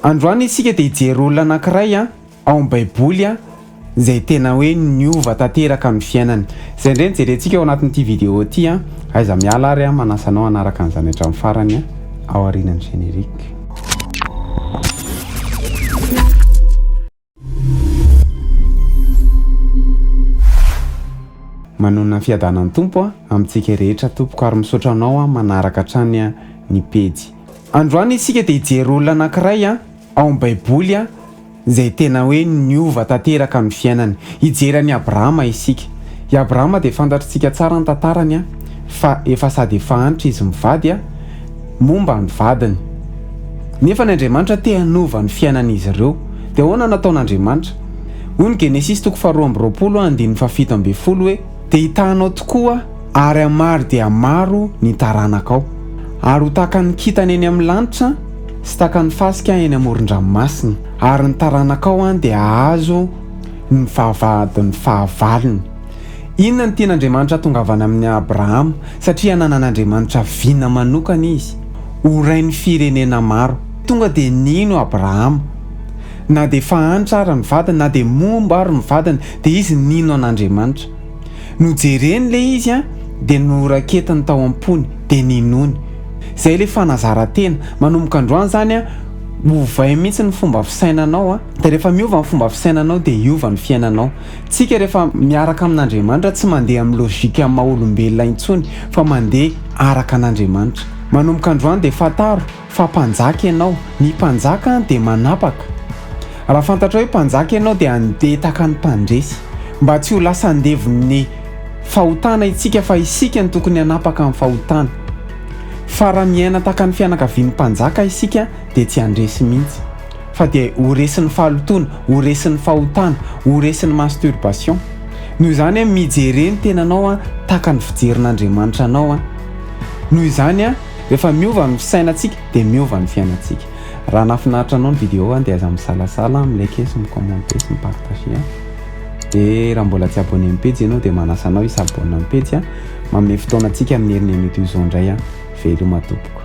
Androany isika dia hijery olona anankiray ao amin'ny baiboly izay tena hoe niova tanteraka amin'ny fiainany. Izay indray jerentsika ao anatin'ity vidéo ity aiza miala ary manasanao anaraka an'izany hatramin'ny farany ao aorian'ny générique. Manona fiadanan'ny tompo amintsika rehetra tompoko ary misaotra anao manaraka hatrany ny pejy. Androany isika dia hijery olona anankiray ao amin'ny baiboly izay tena hoe niova tanteraka amin'ny fiainany. Hijery Abrahama isika. I Abrahama dia fantatritsika tsara ny tantarany fa efa sady efa antitra izy mivady momba ny vadiny. Nefa ny Andriamanitra te hanova ny fiainan'izy ireo. Dia ahoana nataon'Andriamanitra? Hoy ny Genesis 2:7-7 hoe dia hitanao tokoa ary maro dia maro ny taranakao ary ho tahaka ny kintana eny amin'ny lanitra sy tahaka ny fasika eny amoron-dranomasina ary ny taranakao dia azo ny vavahadin'ny fahavalony. Inona ny tian'Andriamanitra tongavana amin'ny Abrahama? Satria nanan'Andriamanitra viana manokana izy ho rain'ny firenena maro. Tonga dia nino Abrahama? Na dia efa antitra ary ny vadiny na dia momba ary ny vadiny dia izy nino an'Andriamanitra. Nojereny le izy dia noraketiny tao am-pony dia ninony. Izay le fanazara-tena manomboka androany zany ovay mihitsy ny fomba fisainanao dia rehefa miova ny fomba fisainanao dia iova ny fiainanao. Tsika rehefa miaraka amin'Andriamanitra tsy mandeha amin'ny lôjika maha-olombelona intsony fa mandeha araka an'Andriamanitra. Manomboka androany dia fantaro fa mpanjaka ianao. Ny mpanjaka dia manapaka. Raha fantatra hoe mpanjaka ianao dia andetaka ny mpandresy mba tsy ho lasa andevon'ny fahotana itsika fa isika ny tokony hanapaka amin'ny fahotana. Fa raha miaina tahaka ny fianakavian'ny mpanjaka isika dia tsy handresy mihitsy fa dia ho resin'ny fahalotona, ho resin'ny fahotana, ho resin'ny masturbation. Noho izany mijereny tenanao tahaka ny fijerin'Andriamanitra anao. Noho izany rehefa miova ny fisainantsika dia miova ny fiainantsika. Raha nafinaritra anao ny vidéo dia aza misalasala, milike sy micommente sy mipartage. Dia raha mbola tsy abonné amin'ny page ianao dia manasanao hisabonina amin'ny page. Manome fotoana antsika amin'ny herin'ny minute izao indray. Veloma tompoko.